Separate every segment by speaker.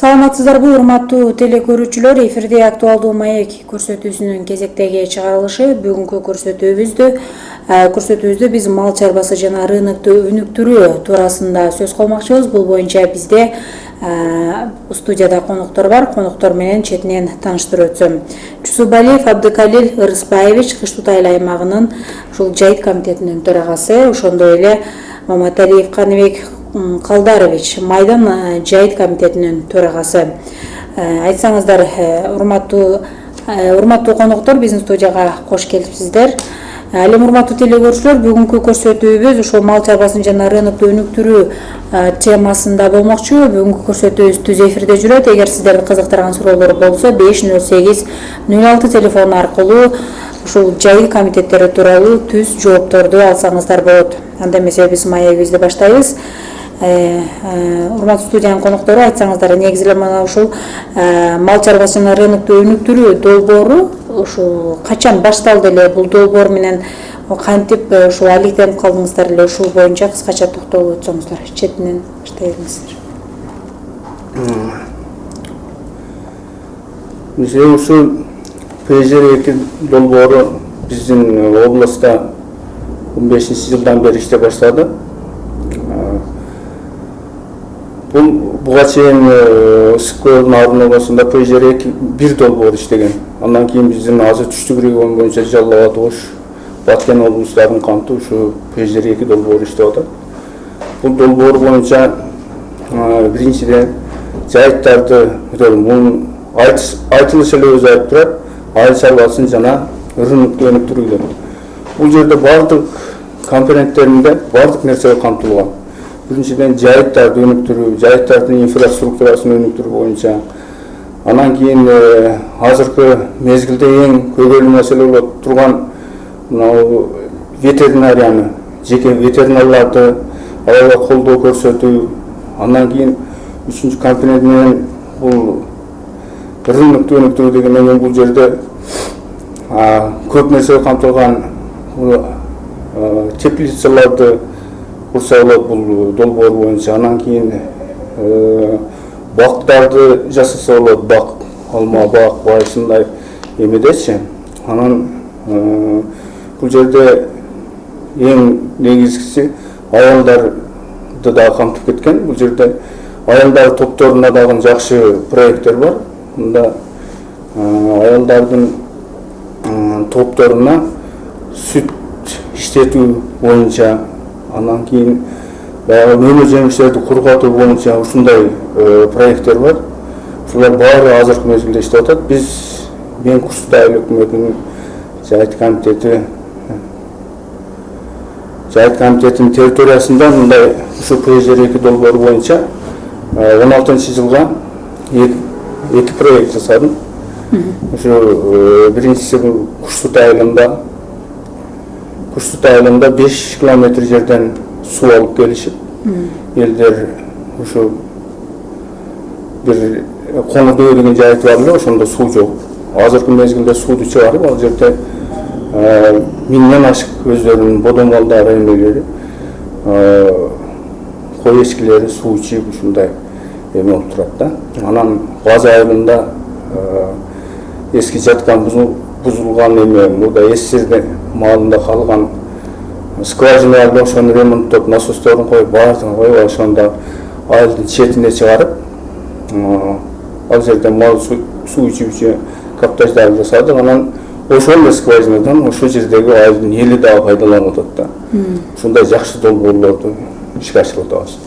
Speaker 1: Саламатсыздарбы, урматтуу телекөрүүчүлөр, эфирде актуалдуу маек көрсөтүүсүнүн кезектеги чыгарылышы. Бүгүнкү көрсөтүүбүздө биз мал чарбасы жана рынокту өнүктүрүү туурасында сөз кылмакчыбыз. Бул боюнча бизде студияда коноктор бар. Коноктор менен четинен тааныштырып өтсөм. Чусубалиев Абдыкалил Ырысбаевич Кыш-Тутай айыл аймагынын ушул жайыт комитетинин төрагасы, ошондой эле Маматалиев Каныбек Калдарович Майдан жайыт комитетинин төрагасы. Айтсаңыздар, урматтуу коноктор, биздин студияга кош келипсиздер. Ал эми урматтуу телекөрүүчүлөр, бүгүнкү көрсөтүүбүз ушул мал чарбасын жана рынокту өнүктүрүү темасында болмокчу. Бүгүнкү көрсөтүүбүз түз эфирде жүрөт. Эгер сиздерди кызыктырган суроолор болсо 508-06 телефону аркылуу ушул жайыт комитеттери тууралуу түз жоопторду алсаңыздар болот. Анда эмесе биз маегибизди баштайбыз. Урматтуу студиянын коноктору, айтсаңыздар, негизи эле мына ушул мал чарбасы жана рынокту өнүктүрүү долбоору ушул качан башталды эле? Бул долбоор менен кантип ушул алектенип калдыңыздар эле? Ушул боюнча кыскача токтолуп өтсөңүздөр. Четинен баштай бериңиздер.
Speaker 2: Ушул ПЖР-2 долбоору биздин областта 15-жылдан бери иштеп баштады. Буга чейин Ысык көлдүн арыныбасында ПЖР-2 бир долбоор иштеген. Андан кийин биздин азыр түштүк регион боюнча Жалал абад, Ош, Баткен облустарын камтып ушу ПЖР-2 долбоору иштеп атат. Бул долбоор боюнча биринчиден жайыттарды айтылышы эле өзү айтып турат, айыл чарбасын жана рынокту өнүктүрүү. Бул жерде бардык компоненттеринде бардык нерсе камтылган. Биринчиден жайыттарды өнүктүрүү, жайыттардын инфраструктурасын өнүктүрүү боюнча. Анан кийин азыркы мезгилде эң көйгөйлүү маселе болуп турган ветеринарияны, жеке ветеринарларды аларга колдоо көрсөтүү. Андан кийин үчүнчү компонент менен бул рынокту өнүктүрүү дегенден кийин бул жерде көп нерсе камтылган. Теплицаларды курса болот бул долбоор боюнча. Анан кийин бактарды жасаса болот, бак, алма бак, байсындай эмедечи. Анан бул жерде эң негизгиси аялдарды да камтып кеткен. Бул жерде аялдар топторуна дагы жакшы проекттер бар. Мында аялдардын топторуна сүт иштетүү боюнча, анан кийин баягы мөмө жемиштерди кургатуу боюнча ушундай проекттер бар. Ушулар баары азыркы мезгилде иштеп атат. Мен Кыш-Тутай айыл өкмөтүнүн жайыт комитетинин территориясында мындай ушу ПЖР-2 долбоору боюнча 16-жылга 2 проект жасадым. Ушу биринчиси бул Кыш-Тутай айылында 5 километр жерден суу алып келишип, элдер ушу бир Коңурдөй деген жайыт бар эле, ошондо суу жок. Азыркы мезгилде сууду чыгарып, ал жерде 1000ден ашык өздөрүнүн бодо малдары, эмелери, кой эчкилери суу ичип ушундай эме болуп турат да. Анан База айылында эски жаткан бузулган эме, мурда эсирде маалында калган скважиналарды ошону ремонттоп, насосторун коюп, баардыгын коюп, ошондо айылдын четине чыгарып, ал жерде мал суу ичүүчү каптаждарды жасадык. Анан ошол эле скважинадан ошол жердеги айылдын эли дагы пайдаланып атат да. Ушундай жакшы долбоорлорду ишке ашырып атабыз.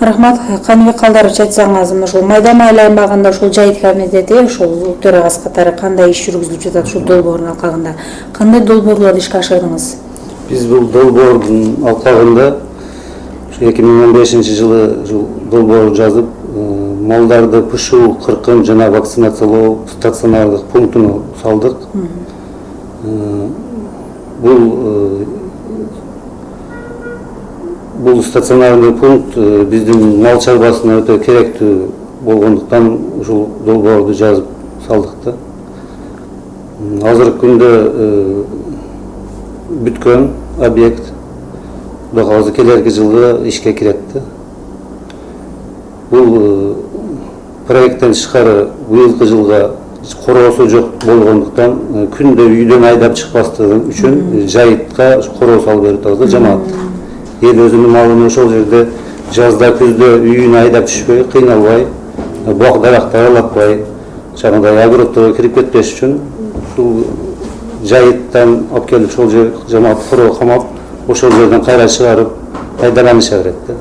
Speaker 1: Рахмат. Каныбек Калдарович, айтсаңыз, ушул Майдан айыл аймагында ушул жайыт комитети ушул төрагасы катары кандай иш жүргүзүлүп жатат ушул долбоордун алкагында? Кандай долбоорлорду ишке ашырдыңыз?
Speaker 3: Биз бул долбоордун алкагында 2015-жылы долбоор жазып, малдарды пышуу, кыркым жана вакцинациялоо стационардык пунктуну салдык. Бул стационарный пункт биздин мал чарбасына өтө керектүү болгондуктан ушул долбоорду жазып салдык да. Азыркы күндө бүткөн объект, Кудайга келерки жылы ишке кирет. Бул проекттен тышкары быйылкы жылга короосу жок болгондуктан күндө үйдөн айдап чыкпастыгы үчүн жайытка короо салып берип атабыз да жамаат. Эл өзүнүн малын ошол жерде жазда күздө үйүнө айдап түшпөй, кыйналбай, буак даракты аралатпай, жаңагыдай огородторго кирип кетпеш үчүн ушул жайыттан алып келип ошол жер жамаат короо камап, ошол жерден кайра чыгарып пайдаланыша берет да.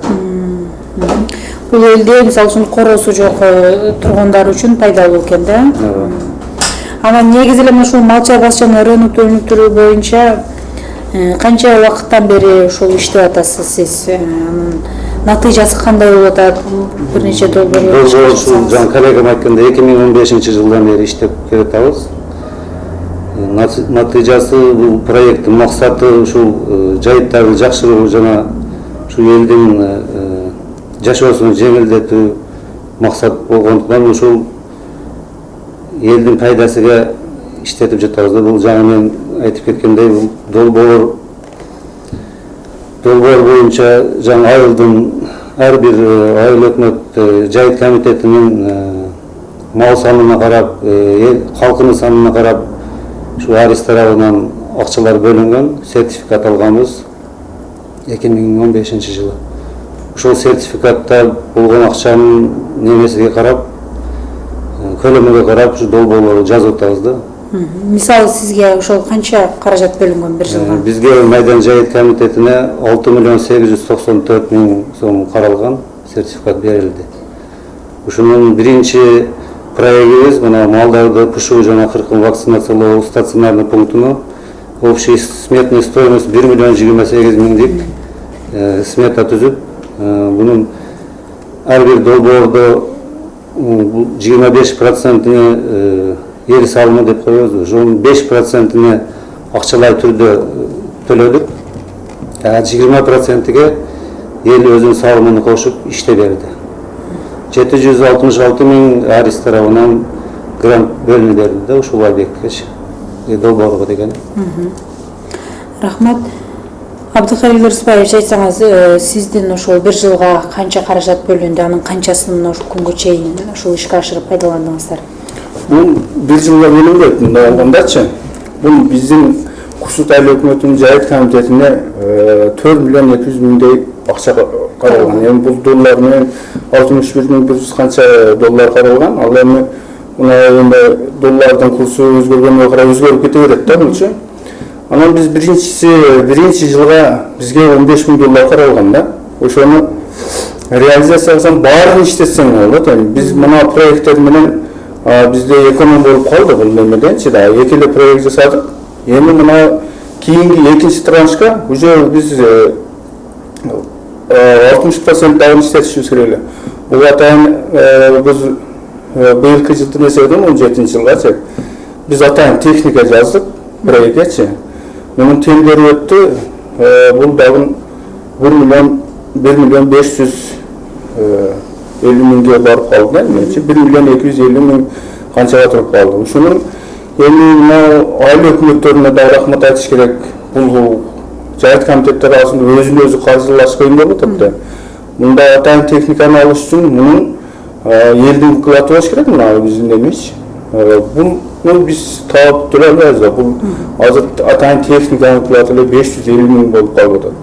Speaker 1: Бул элде мисалы үчүн короосу жок тургундар үчүн пайдалуу экен да. Анан негизи эле ушул мал чарбасы жана рынок өнүктүрүү боюнча канча убакыттан бери ушул иштеп атасыз сиз? Анын натыйжасы кандай болуп атат? Бир нече долбоорлор
Speaker 3: ушул жана коллегам айткандай 2015-жылдан бери иштеп келатабыз. Натыйжасы бул проекттин максаты ушул жайыттарды жакшыруу жана ушул элдин жашоосун жеңилдетүү максат болгондуктан ушул элдин пайдасыга иштетип жатабыз да. Бул жаңы мен айтып кеткендей бул долбоор боюнча жаңы айылдын ар бир айыл өкмөт жайыт комитетинин мал санына карап, калкынын санына карап ушу арис тарабынан акчалар бөлүнгөн, сертификат алганбыз 2015-жылы. Ошол сертификатта болгон акчанын немесиге карап, көлөмүгө карап ушу долбоорлорду жазып атабыз да.
Speaker 1: Мисалы сизге ошол канча каражат бөлүнгөн бир жылга?
Speaker 3: Бизге майдан жайыт комитетине 6.894.000 сом каралган, сертификат берилди. Ушунун биринчи проектибиз мына малдарды пушуу жана кыркын вакцинациялоо стационарный пунктуну общий сметный стоимость 1.028.000 деп смета түзүп, бунун ар бир долбоордо 25%-ны эл салымы деп коебуз. Ошонун 5%-ны акчалай түрдө төлөдүк. 20%-ге эл өзүнүн салымын кошуп иштеп берди. 766.000 арис тарабынан грант бөлүнүп берди да ушул объекткечи, долбоорго деген.
Speaker 1: Рахмат. Абдыкалил Рыспаевич, айтсаңыз, сиздин ошол бир жылга канча каражат бөлүндү, анын канчасын ошол күнгө чейин ушул ишке ашырып пайдаландыңыздар?
Speaker 2: Бул бир жылга бөлүнбөйт, мындай болгондачы. Бул биздин Курсут айыл өкмөтүнүн жайыт комитетине 4.200.000 акча каралган. Эми бул доллар менен 61.100 канча доллар каралган. Ал эми мына доллардын курсу өзгөргөнгө карай өзгөрүп кете берет да булчу. Анан биз биринчи жылга бизге 15.000 доллар каралган да. Ошону реализация кылсаң баарын иштетсең болот. Эми биз мына проекттер менен бизде эконом болуп калды бул немеденчи да. Эки эле проект жасадык. Эми мына кийинки экинчи траншка уже биз 60% дагы иштетишибиз керек эле. Бул атайын биз быйылкы жылдын эсебинен 17-жылгачы биз атайын техника жаздык проектчи. Мунун тендери өттү. Бул дагы 1.550.000 барып калды. Менчи 1.250.000 канчага туруп калды. Ушунун эми айыл өкмөттөрүнө да рахмат айтыш керек. Бул жайыт комитеттер арасында өзүн өзү каржылаш кыйын болуп атат да. Мындай атайын техниканы алыш үчүн мунун элдин вкылаты болуш керек, мына биздин эмес. Бул биз таап төлөй албайбыз да. Бул азыр атайын техниканын вкылаты эле 550.000 болуп калып атат.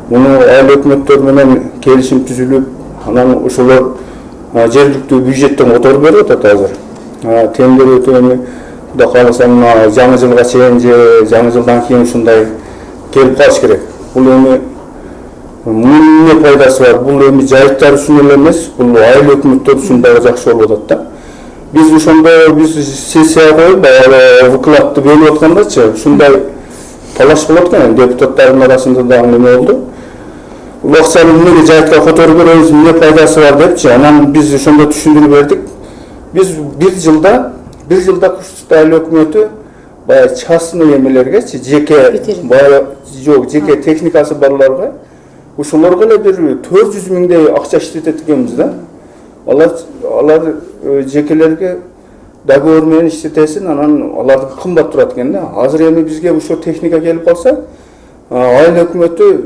Speaker 2: Муну айыл өкмөттөр менен келишим түзүлүп, анан ошолор жергиликтүү бюджеттен которуп берип атат азыр. Тендер өтүп эми Кудай кааласа жаңы жылга чейин же жаңы жылдан кийин ушундай келип калыш керек. Бул эми мунун эмне пайдасы бар? Бул эми жайыттар үчүн эле эмес, бул айыл өкмөттөр үчүн дагы жакшы болуп атат да. Биз ошондо сессия коюп, баягы выкладты берип аткандачы, ушундай талаш болот экен, депутаттардын арасында дагы неме болду. Бул акчаны эмнеге жайытка которуп беребиз, эмне пайдасы бар депчи, анан биз ошондо түшүндүрүп бердик. Биз бир жылда Курсут айыл өкмөтү баягы частный эмелергечи, жеке техникасы барларга ушуларга эле бир 400.000 акча иштетет экенбиз да. Алар жекелерге договор менен иштетесин, анан аларды кымбат турат экен да. Азыр эми бизге ушул техника келип калса, айыл өкмөтү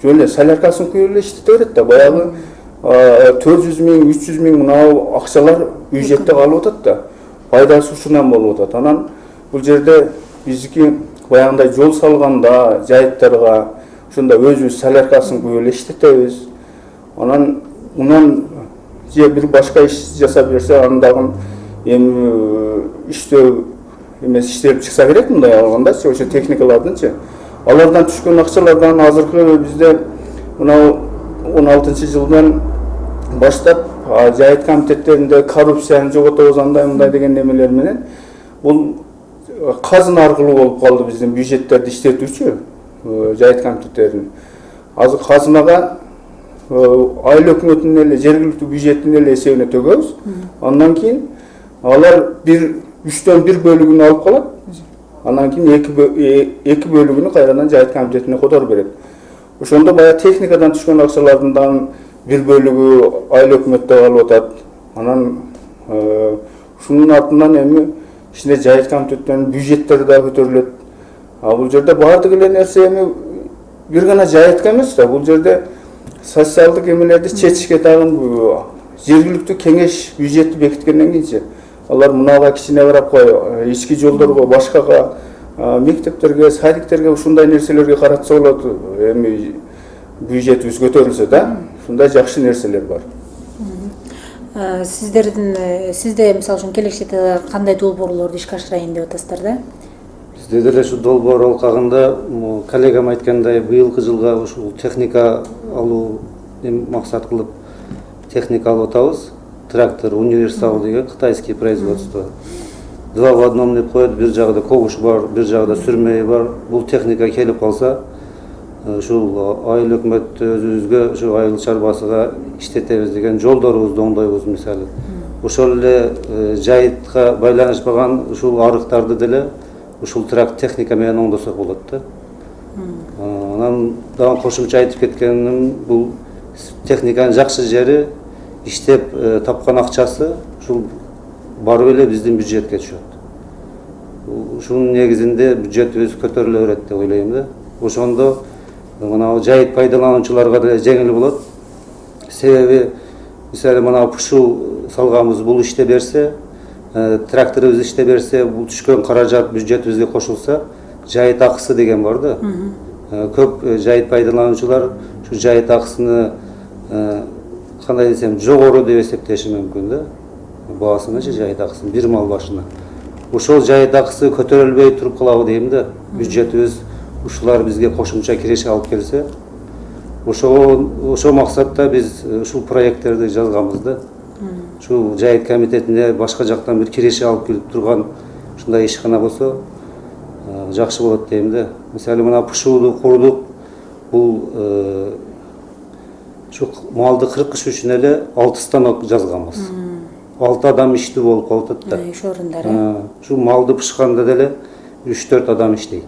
Speaker 2: жөн эле соляркасын күйүп эле иштете берет да. Баягы 400 миң, 300 миң мынау акчалар бюджетте калып атат да. Пайдасы ушунан болуп атат. Анан бул жерде биздики баягындай жол салганда жайыттарга ушунда өзүбүз саляркасын көп эле иштетебиз. Анан мунан же бир башка иш жасап берсе, анын дагы эми иштөө эмес иштелип чыкса керек, мындай алгандачы, ошо техникалардынчы. Алардан түшкөн акчалардан азыркы бизде мынау 16-жылдан баштап жайыт комитеттеринде коррупцияны жоготобуз андай мындай деген немелер менен бул казына аркылуу болуп калды биздин бюджеттерди иштетүүчү жайыт комитеттерин. Азыр казынага айыл өкмөтүнүн эле жергиликтүү бюджеттин эле эсебине төгөбүз. Андан кийин алар 3/1 бөлүгүн алып калат. Андан кийин 2 бөлүгүнү кайрадан жайыт комитетине которуп берет. Ошондо баягы техникадан түшкөн акчалардын 1 бөлүгү айыл өкмөттө калып атат. Анан ушунун артынан эми ичинде жайыт комитеттеринин бюджеттери да көтөрүлөт. Бул жерде баардык эле нерсе эми бир гана жайытка эмес да, бул жерде социалдык эмелерди чечишке дагы жергиликтүү кеңеш бюджетти бекиткенден кийинчи алар мынага кичине карап кой, ички жолдорго, башкага, мектептерге, садиктерге ушундай нерселерге каратса болот. Эми бюджетибиз көтөрүлсө да, ушундай жакшы нерселер бар.
Speaker 1: Сизде мисалы үчүн келечекте кандай долбоорлорду ишке ашырайын деп атасыздар да?
Speaker 3: Бизде деле ушу долбоор алкагында коллегам айткандай быйылкы жылга ушул техника алуу максат кылып техника алып атабыз. Трактор универсал деген кытайский производство. 2 в 1 деп коет, бир жагда когуш бар, бир жагда сүрмөй бар. Бул техника келип калса, ушул айыл өкмөт өзүбүзгө ушу айыл чарбасыга иштетебиз деген жолдорубузду оңдойбуз мисалы. Ошол эле жайытка байланышпаган ушул арыктарды деле ушул техника менен оңдосок болот да. Анан дагы кошумча айтып кеткеним, бул техниканын жакшы жери иштеп тапкан акчасы ушул барып эле биздин бюджетке түшөт. Ушунун негизинде бюджетибиз көтөрүлө берет деп ойлойм да. Ошондо мына жайыт пайдалануучуларга да жеңил болот. Себеби мисалы мына пушул салганбыз, бул иште берсе, тракторубуз иште берсе, бул түшкөн каражат бюджетибизге кошулса, жайыт акысы деген бар да. Көп жайыт пайдалануучулар ушу жайыт акысыны кандай десем жогору деп эсептеши мүмкүн да. Баасынычы жайыт акысын бир мал башына. Ошол жайыт акысы көтөрүлбөй туруп калабы дейм да. Бюджетибиз ушулар бизге кошумча киреше алып келсе, ошол максатта биз ушул проекттерди жазганбыз да. Ушул жайыт комитетине башка жактан бир киреше алып келип турган ушундай ишкана болсо жакшы болот дейм да. Мисалы мына пушууду курдук, бул ушу малды кыркыш үчүн эле 6 станок жазганбыз. 6 адам иштүү болуп калып атат да.
Speaker 1: Иш орундары.
Speaker 3: Ушу малды пышканда деле 3-4 адам иштейт.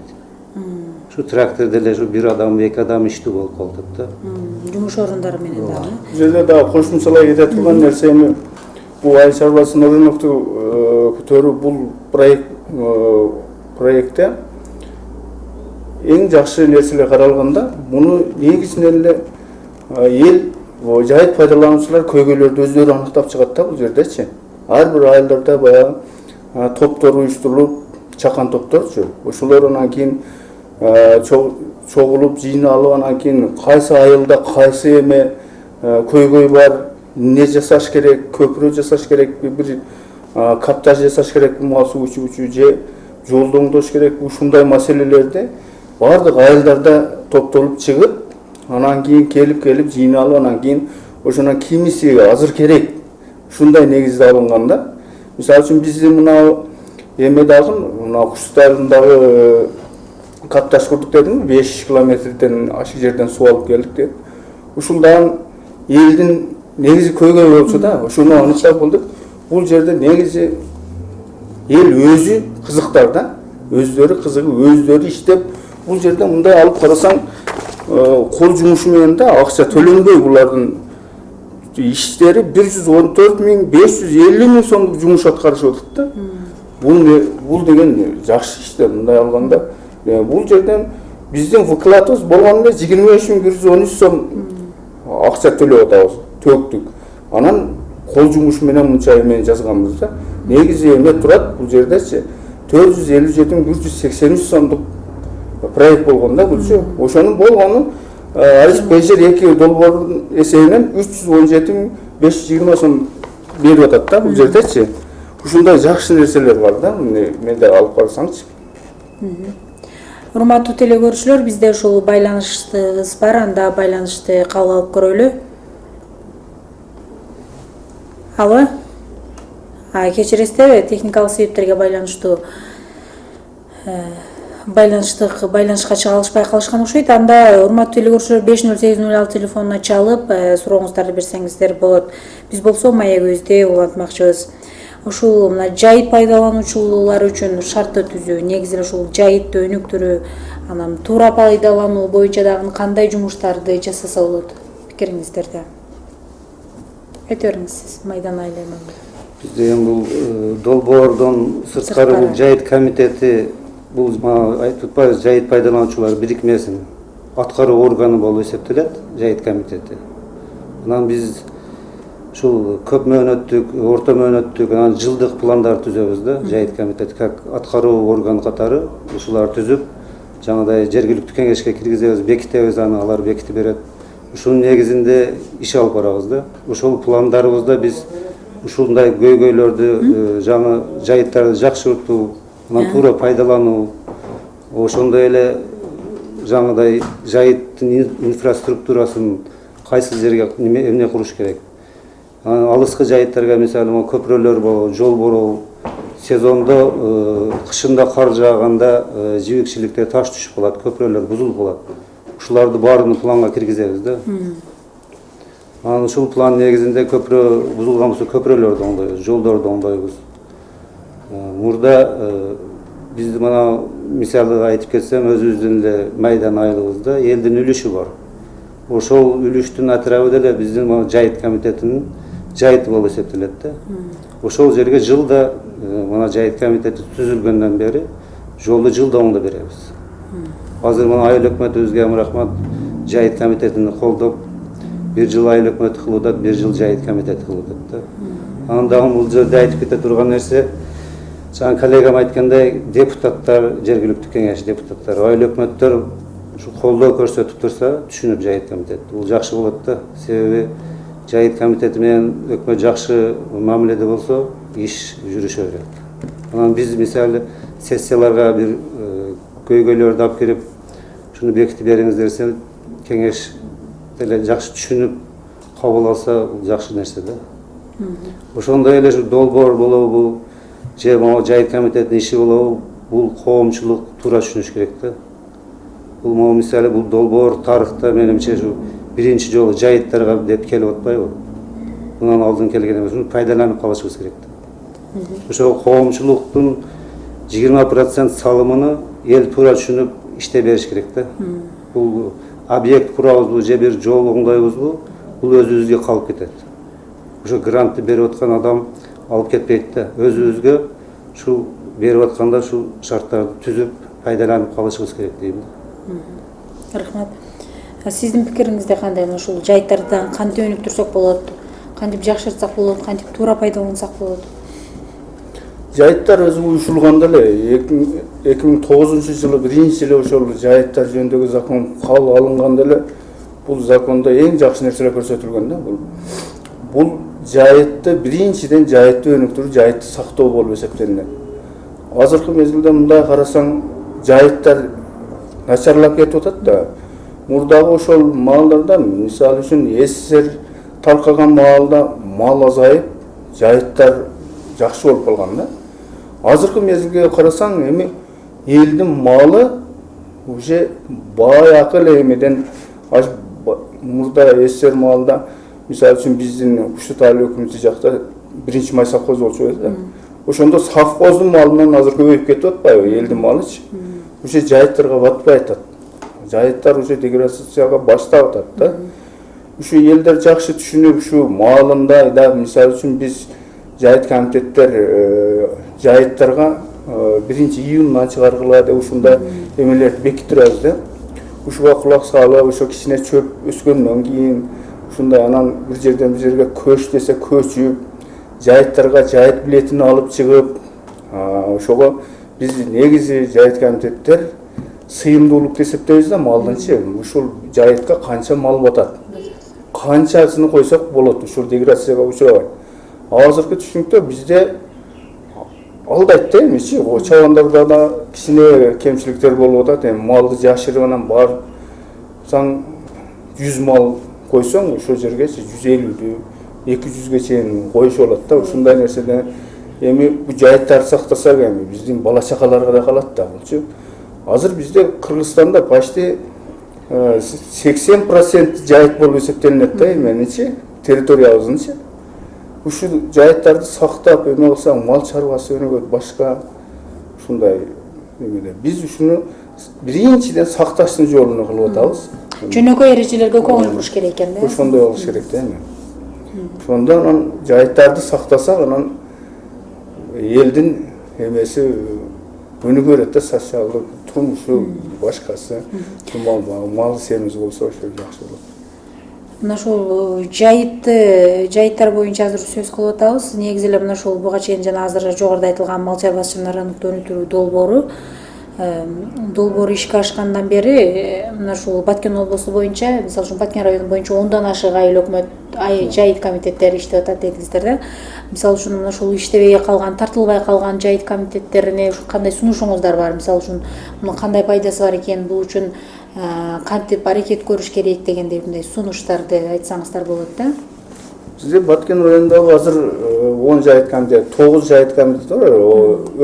Speaker 3: Şu traktörde de şu bir adam, iki adam işti bol koltukta.
Speaker 1: Жумуш орундары менен дагы.
Speaker 2: Бул жерде дагы кошумчалай кете турган нерсе эми бул айыл чарбасынын рынокту көтөрүү бул проектте эң жакшы нерселер каралганда, муну негизинен эле эл жайыт пайдалануучулар көйгөйлөрдү өздөрү аныктап чыгат да бул жердечи. Ар бир айылдарда баягы топтор уюштурулуп, чакан топторчу. Ошолор анан кийин чогулуп жыйналып анан кийин кайсы айылда кайсы эме көйгөй бар, эмне жасаш керек, көпүрө жасаш керек, бир каптаж жасаш керек, мал суу ичүүчү же жолду оңдош керек, ушундай маселелерди бардык айылдарда топтолуп чыгып, анан кийин келип жыйналып, анан кийин ошонун кимиси азыр керек, ушундай негизде алынган да. Мисалы үчүн биздин мына эме дагы мына Куштут айылындагы капташ курдук дедим, 5 километрден ашык жерден суу алып келдик деп. Ушулдан элдин негизи көйгөй болчу да, ошону аныктап болдук. Бул жерде негизи эл өзү кызыктар да, өздөрү кызыгып, өздөрү иштеп, бул жерде мындай алып карасаң, кол жумушу менен да акча төлөнбөй булардын иштери 114.550 миң сомдук жумуш аткарышып атат да. Бул деген жакшы иште мындай алганда. Бул жерден биздин выкладыбыз болгону эле 25.113 сом акча төлөп атабыз. төктүк. Анан кол жумуш менен мынча эме жазганбыз да. Негизи эме турат бул жердечи 457.183 сомдук проект болгон да булчу. Ошонун болгону Арис Пейжер 2 долбоордун эсебинен 317.520 сом берип атат да бул жердечи. Ушундай жакшы нерселер бар да. Менде алып барсаңчы.
Speaker 1: Урматтуу телекөрүүчүлөр, бизде ушул байланыштыбыз бар, анда байланышты кабыл алып көрөлү. Алло. Кечиресиздерби, техникалык себептерге байланыштуу байланышка чыга алышпай калышкан окшойт. Анда урматтуу телекөрүүчүлөр 50806 телефонуна чалып сурооңуздарды берсеңиздер болот. Биз болсо маегибизди улантмакчыбыз. Ушул мына жайыт пайдалануучулар үчүн шартты түзүү, негизи ушул жайытты өнүктүрүү, анан туура пайдалануу боюнча дагы кандай жумуштарды жасаса болот? Пикириңиздерди айта бериңиз сиз, майдан айланып.
Speaker 3: Bizde bu dolboordan sırtkarı bu Cahit Komiteti bu aytып atpayбыз Cahit пайдалануучулар birikmesinin atkarı organı bolup esептелет Cahit Komiteti. Анан биз ушул көп мөөнөттүк, орто мөөнөттүк, анан жылдык пландар түзөбүз да. Cahit Komiteti как аткаруу орган катары ушулар түзүп, жаңадай жергиликтүү кеңешке киргизебиз, бекитебиз аны, алар бекитип берет. Ушунун негизинде иш алып барабыз да. Ошол пландарыбызда биз ушундай көйгөйлөрдү, жаңы жайыттарды жакшыртуу, анан туура пайдалануу, ошондой эле жаңадай жайыттын инфраструктурасын кайсы жерге эмне куруш керек. Алыскы жайыттарга мисалы көпүрөлөр болобу, жол болобу, сезондо кышында кар жааганда жибекчиликте таш түшүп калат, көпүрөлөр бузулуп калат. Ушуларды баарын планга киргизебиз да. Анан ушул план негизинде көпүрө бузулган болсо көпүрөлөрдү оңдойбуз, жолдорду оңдойбуз. Мурда биз мына мисалы айтып кетсем, өзүбүздүн эле майдан айылыбызда элдин үлүшү бар. Ошол үлүштүн атрабы деле биздин Жайыт комитетинин жайыты болуп эсептелет да. Ошол жерге жылда мына Жайыт комитети түзүлгөндөн бери жолду жылда оңдоп беребиз. Азыр мына айыл өкмөтүбүзгө рахмат, Жайыт комитетини колдоп, bir жыл айыл өкмөтү кылып атат, bir жыл Жайыт комитети кылып атат да. Анан дагы бул жерде айтып кете турган нерсе, жаңы коллегам айткандай, депутаттар, жергиликтүү кеңеш депутаттары, айыл өкмөттөр ушу колдоо көрсөтүп турса, түшүнүп Жайыт комитети. Бул жакшы болот да. Себеби Жайыт комитети менен өкмөт жакшы мамиледе болсо, иш жүрүшө берет. Анан биз мисалы сессияларга бир көйгөйлөрдү алып кирип, шуну бекитип бериңиздер десе, кеңеш деле жакшы түшүнүп кабыл алса, бул жакшы нерсе да. Ошондой эле долбоор болобу, же Жайыт комитетинин иши болобу, бул коомчулук туура түшүнүш керек да. Бул мисалы бул долбоор тарыхта менимче биринчи жолу жайыттарга деп келип атпайбы? Мундан алдын келген эмес, пайдаланып калышыбыз керек да. Ошол коомчулуктун 20% салымын эл туура түшүнүп иштей бериш керек да. Бул объект курабызбы же бир жол оңдойбузбу, бул өзүбүзгө калып кетет. Ошо грантты берип аткан адам алып кетпейт да. Өзүбүзгө ушул берип атканда ушул шарттарды түзүп пайдаланып калышыбыз керек дейм да.
Speaker 1: Рахмат. Сиздин пикириңизде кандай? Ушул жайыттардан кантип өнүктүрсөк болот? Кантип жакшыртсак болот? Кантип туура пайдалансак болот?
Speaker 2: Жайыттар өзү уюшулганда эле 2009-жылы биринчи эле ошол жайыттар жөнүндөгү закон кабыл алынганда эле бул закондо эң жакшы нерселер көрсөтүлгөн да. Бул жайытты биринчиден жайытты өнүктүрүү, жайытты сактоо болуп эсептелинет. Азыркы мезгилде мындай карасаң, жайыттар начарлап кетип атат да. Мурдагы ошол маалдарда, мисалы үчүн СССР таркаган маалда мал азайып, жайыттар жакшы болуп калган да. Азыркы мезгилге карасаң, эми элдин малы уже баякы эле эмеден мурда СССР маалда, мисалы үчүн биздин Кушут айыл өкмөтү жакта биринчи май совхоз болчу да. Ошондо совхоздун малынан азыр көбөйүп кетип атпайбы элдин малычы? Уже жайыттарга батпай атат. Жайыттар уже деградацияга баштап атат да. Ушу элдер жакшы түшүнүп, ушу маалында да мисалы үчүн биз Жайыт комитеттер жайыттарга 1-июндан чыгаргыла деп ушундай эмелерди бекитиребиз да. Ушуга кулак салып, ошо кичине чөп өскөндөн кийин ушундай анан бир жерден бир жерге көч десе көчүп, жайыттарга жайыт билетин алып чыгып, ошого биз негизи жайыт комитеттер сыйымдуулук эсептейбиз да малдынчы. Ушул жайытка канча мал батат, канчасын койсок болот, ушул деградацияга учурабайт. Азыркы түшүнүктө бизде алдайт да эмичи, чабандарда да кичине кемчиликтер болуп атат. Эми малды жашырып анан барсаң 100 мал койсоң, ошол жерге 150-дү, 200-ге чейин коюшу болот да. Ушундай нерседен эми бу жайыттарды сактасак эми биздин бала чакаларга да калат да булчу. Азыр бизде Кыргызстанда почти 80% жайыт болуп эсептелинет да меничи, территориябыздынчы. Ушул жайыттарды сактап эме кылсаң, мал чарбасы өнүгөт, башка ушундай эмеде. Биз ушуну биринчиден сакташтын жолуна кылып атабыз.
Speaker 1: Жөнөкөй эрежелерге көңүл буруш керек экен да.
Speaker 2: Ошондой болуш керек да эми. Ошондо анан жайыттарды сактасак, анан элдин эмеси өнүгөр да, социалдык турмушу башкасы, мал семиз болсо ошо жакшы болот.
Speaker 1: Мына ошол жайыттар боюнча азыр сөз кылып атабыз. Негизи эле мына ошол буга чейин жана азыр жогоруда айтылган мал чарбасы жанарындыкты өнүктүрүү долбоору ишке ашкандан бери мына ушул Баткен облусу боюнча, мисалы үчүн Баткен району боюнча 10дан ашык айыл өкмөт жайыт комитеттери иштеп атат дедиңиздер да. Мисалы үчүн мына ушул иштебей калган, тартылбай калган жайыт комитеттерине кандай сунушуңуздар бар? Мисалы үчүн мунун кандай пайдасы бар экен, бул үчүн кантип аракет көрүш керек дегендей мындай сунуштарды айтсаңыздар болот да.
Speaker 2: Бизде Баткен районундагы азыр 10 жайыт комитет, 9 жайыт комитет бар,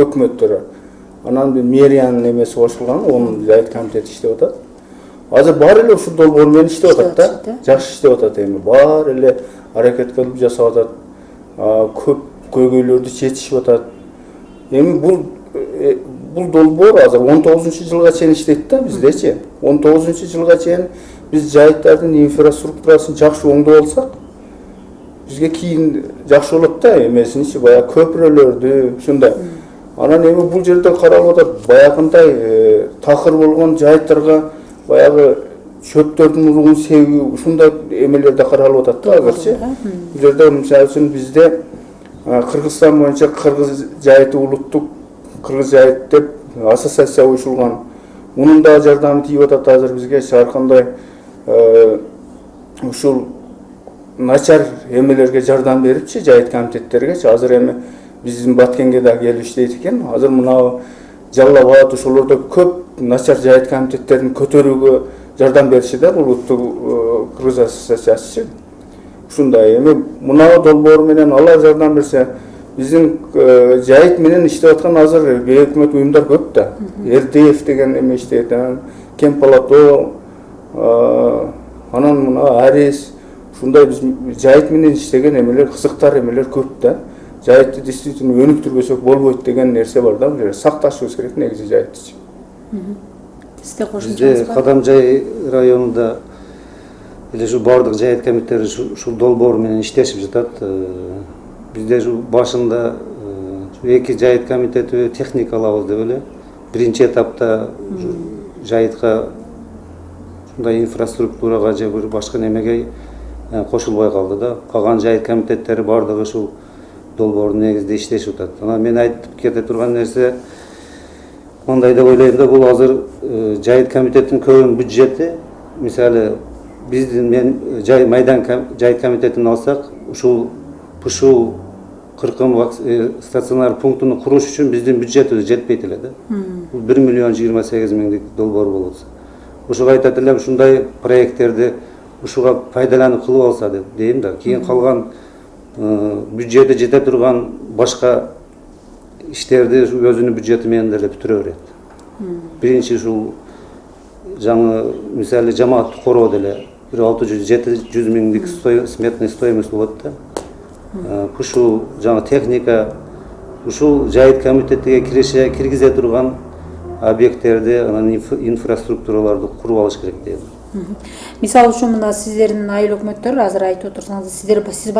Speaker 2: өкмөттөр. Анан мэриянын эмеси кошулган 10 жайыт комитет иштеп атат. Азыр баары эле ушул долбоор менен иштеп атат да. Жакшы иштеп атат эми. Баары эле аракет кылып жасап атат. Көп көйгөйлөрдү чечишип атат. Эми бул долбоор азыр 19-жылга чейин иштейт да биздечи. 19-жылга чейин биз жайыттардын инфраструктурасын жакшы оңдоп алсак, бизге кийин жакшы болот да, эмесинчи баягы көпүрөлөрдү ушундай. Анан эми бул жерде каралып атат, баягындай такыр болгон жайыттарга баягы чөптөрдүн уругун себүү, ушундай эмелерде каралып атат да азырчы. Бул жерде мисалы үчүн бизде Кыргызстан боюнча Кыргыз жайыты улуттук Кыргыз жайыт деп ассоциация уюшулган. Мунун да жардамы тийип атат азыр бизге ар кандай ушул начар эмелерге жардам берипчи, жайыт комитеттерге. Азыр эми биздин Баткенге да келип иштейт экен. Азыр мына Жалал абад ошолордо көп начар жайыт комитеттерин көтөрүүгө жардам бериши да улуттук Кыргыз ассоциациясы. Ушундай эми мына долбоор менен алар жардам берсе, биздин жайыт менен иштеп аткан азыр бейөкмөт уюмдар көп да. РДФ деген эме иштейт, Кемпалато, анан мына Арис, ушундай биз жайыт менен иштеген эмелер, кызыктар эмелер көп да. Жайытты действительно өнүктүрбөсөк болбойт деген нерсе бар да. Бул жерде сакташыбыз керек негизи жайытты.
Speaker 1: Сизде кошумчаңыз бар?
Speaker 3: Кадамжай районунда эле ушу бардык жайыт комитеттери ушул долбоор менен иштешип жатат. Бизде ушу башында эки жайыт комитети техника алабыз деп эле биринчи этапта жайытка ушундай инфраструктурага же бир башка немеге кошулбай калды да. Калган жайыт комитеттери бардыгы ушул долбоордун негизинде иштешип атат. Анан мен айтып кете турган нерсе мындай деп ойлойм да, бул азыр жайыт комитеттин көбүнүн бюджети, мисалы биздин майдан жайыт комитетин алсак, ушул ПШУ Кыркым стационар пунктун куруш үчүн биздин бюджетибиз жетпейт эле да. Бул 1,28 миллион долбоор болот. Ушуга айтат эле ушундай проекттерди ушуга пайдаланып кылып алса деп дейм да. Кийин калган бюджети жете турган башка иштерди өзүнүн бюджети менен деле бүтүрө берет. Биринчи ушул жаңы мисалы жамааттык короо деле 600-700 миңдик сметный стоимость болот да. Ушул жаңы техника, ушул жайыт комитетиге киргизе турган объекттерди, анан инфраструктураларды куруп алыш керек дейм.
Speaker 1: Мисалы үчүн мына сиздердин айыл өкмөттөр азыр айтып отурсаңыз, сиз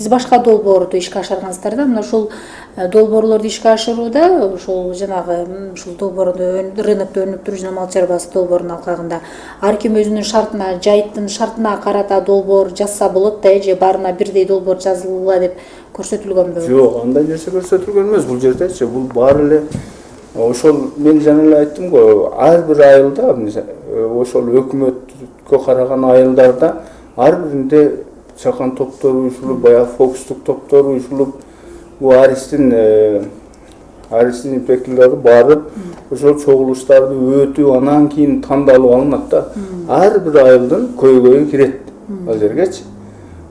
Speaker 1: башка долбоорду ишке ашыргансыздар да. Мына ушул долбоорлорду ишке ашырууда ушул жанагы ушул долбоорду рынокто өнүктүрүү жана мал чарбасы долбоорунун алкагында ар ким өзүнүн шартына, жайыттын шартына карата долбоор жазса болот да, же баарына бирдей долбоор жазылгыла деп көрсөтүлгөнбү?
Speaker 2: Жок, андай нерсе көрсөтүлгөн эмес. Бул жердечи бул баары эле ошол мен жана эле айттым го, ар бир айылда ошол өкмөткө караган айылдарда ар биринде чакан топтор уюшулуп, баягы фокустук топтор уюшулуп, бул Аристин инспекторлору барып, ошол чогулуштарды өтүп, анан кийин тандалып алынат да. Ар бир айылдын көйгөйү кирет ал жергечи.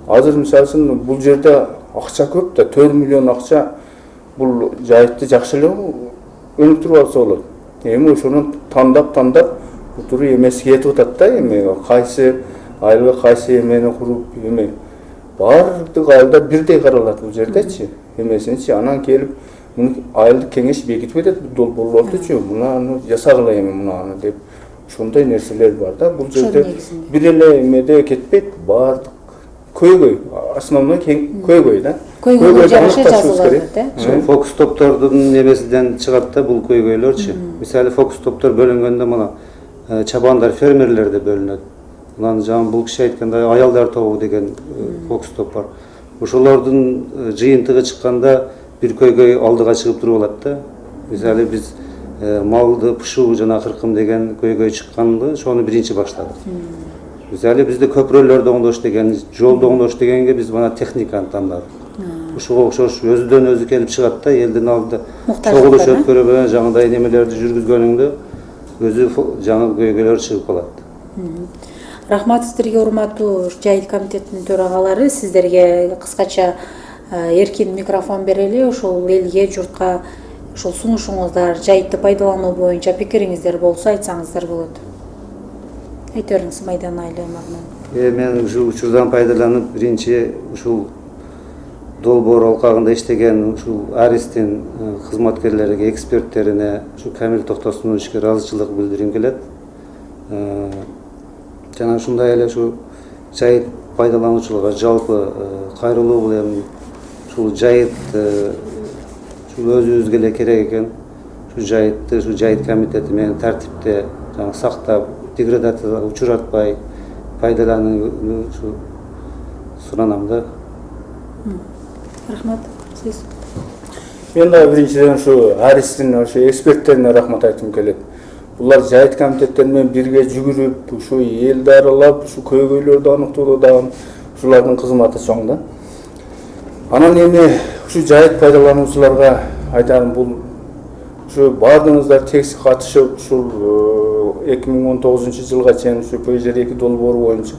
Speaker 2: Азыр мисалы үчүн бул жерде акча көп да, 4 миллион акча бул жайытты жакшы эле өнүктүрүп алса болот. Эми ошону тандап утуру эмеси кетип атат да, эми кайсы айылга кайсы эмени куруп, эми баардык айылдар бирдей каралат бул жердечи. Эмесинчи анан келип айылдык кеңеш бекитип кетет долбоорлордучу, мунаны жасагыла эми мунаны деп. Ошондой нерселер бар да. Бул жерде бир эле эмеде кетпейт, баардык көйгөй, основной көйгөй да.
Speaker 1: Көйгөй жакшы жазылат да.
Speaker 3: Ошол фокус топтордун эмесинен чыгат да бул көйгөйлөрчү. Мисалы фокус топтор бөлүнгөндө мына чабандар, фермерлерде бөлүнөт. Анан жаңы бул киши айткандай аялдар тобу деген фокус топ бар. Ошолордун жыйынтыгы чыкканда бир көйгөй алдыга чыгып туруп алат да. Мисалы биз малды пушуу жана кыркым деген көйгөй чыкканды, ошону биринчи баштадык. Мисалы бизде көпүрөлөрдө оңдош деген, жолдо оңдош дегенге биз мына техниканы тандадык. Ушуга окшош өзүдөн өзү келип чыгат да, элдин алдында чогулуш өткөрүп, жаңыдай немелерди жүргүзгөнүңдө өзү жаңы көйгөйлөр чыгып калат.
Speaker 1: Рахмат сиздерге, урматтуу жайыт комитетинин төрагалары. Сиздерге кыскача эркин микрофон берели, ошол элге, журтка ошол сунушуңуздар, жайытты пайдалануу боюнча пикириңиздер болсо айтсаңыздар болот. Айта бериңиз Майдан айылы аймагынан.
Speaker 3: Мен ушул учурдан пайдаланып биринчи ушул долбоор алкагында иштеген ушул Аристин кызматкерлерине, эксперттерине ушу Камил Токтосуновичке ыраазычылык билдиргим келет. Жана ушундай эле ушу жайыт пайдалануучуларга жалпы кайрылуу кылам. Ушул жайыт ушул өзүбүзгө эле керек экен. Ушу жайытты, ушу жайыт комитети менен тартипте сактап, деградацияга учуратпай пайдаланууну ушу суранам да.
Speaker 1: Рахмат. Сиз?
Speaker 2: Мен да биринчиден ушу Аристин ушу эксперттерине рахмат айткым келет. Булар жайыт комитеттери менен бирге жүгүрүп, ушу элди аралап, ушу көйгөйлөрдү аныктоодо ушулардын кызматы чоң да. Анан эми ушу жайыт пайдалануучуларга айтарым, бул ушу баардыгыңыздар текси катышып, ушул 2019-жылга чейин ушу ПЖР-2 долбоору боюнча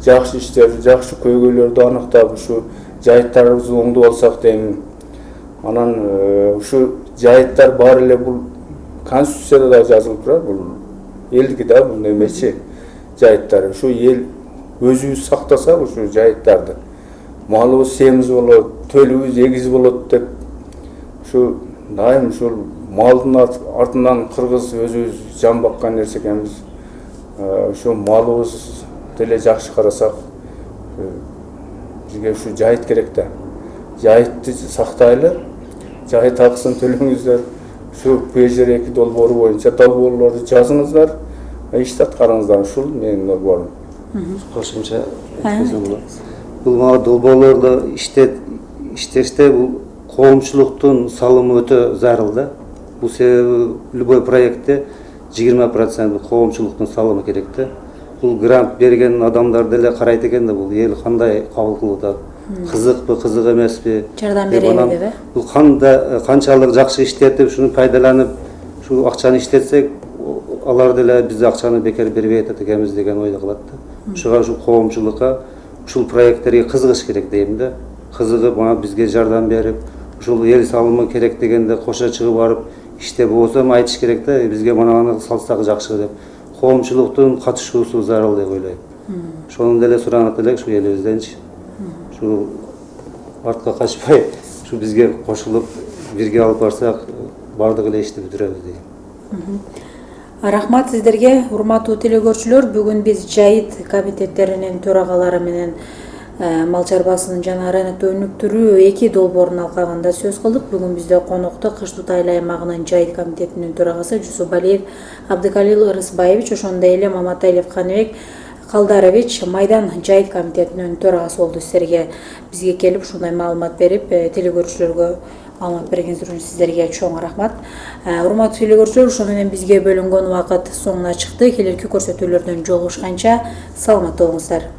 Speaker 2: жакшы иштер, жакшы көйгөйлөрдү аныктап, ушу жайыттарыбызды оңдоп алсак дейм. Анан ушу жайыттар баары эле бул Конституцияда да жазылып турат, бул элдики да, бул эмечи жайыттар. Ушу эл өзүбүз сактасак, ушу жайыттарды малыбыз семиз болот, төлүбүз эгиз болот деп ушу дайым ушул малдын артынан кыргыз өзүбүз жан баккан нерсе экенбиз. Ушу малыбыз деле жакшы карасак, бизге ушу жайыт керек да. Жайытты сактайлы, жайыт акысын төлөңүздөр. Ушу ПЖР-2 долбоору боюнча долбоорлорду жазыңыздар, ишти аткарыңыздар. Ушул менин долбоорум.
Speaker 3: Кошумча бул мага долбоорлордо иштеште бул коомчулуктун салымы өтө зарыл да. Бул себеби любой проектте 20% коомчулуктун салымы керек да. Бул грант берген адамдар деле карайт экен да, бул эл кандай кабыл кылып атат, кызыкпы, кызык эмеспи,
Speaker 1: жардам береби деп.
Speaker 3: Бул канчалык жакшы иштетип, ушуну пайдаланып, ушу акчаны иштетсек, алар деле биз акчаны бекер бербей атат экенбиз деген ойдо калат да. Ушуга ушу коомчулукка ушул проекттерге кызыгыш керек дейм да. Кызыгып, бизге жардам берип, ушул эл салымы керек дегенде кошо чыгып барып иштеп болсо айтыш керек да, бизге мынаны салсак жакшы деп. Коомчулуктун катышуусу зарыл деп ойлойм. Ошону деле суранат элек ушу элибизденчи. Ушу артка качпай, ушу бизге кошулуп бирге алып барсак, бардык эле ишти бүтүрөбүз дейм.
Speaker 1: Рахмат сиздерге, урматтуу телекөрүүчүлөр. Бүгүн биз жайыт комитеттеринин төрагалары менен мал чарбасынын жана рынокто өнүктүрүү 2 долбоорун алкагында сөз кылдык. Бүгүн бизде конокто Кыш Тута айыл аймагынын жайыт комитетинин төрагасы Жусупалиев Абдыкалил Ырысбаевич, ошондой эле Маматалиев Каныбек Калдарович Майдан жайыт комитетинин төрагасы болду. Сиздерге бизге келип ушундай маалымат берип, телекөрүүчүлөргө маалымат бергениңиз үчүн сиздерге чоң рахмат. Урматтуу телекөрүүчүлөр, ошону менен бизге бөлүнгөн убакыт соңуна чыкты. Келерки көрсөтүүлөрдөн жолугушканча саламатта болуңуздар.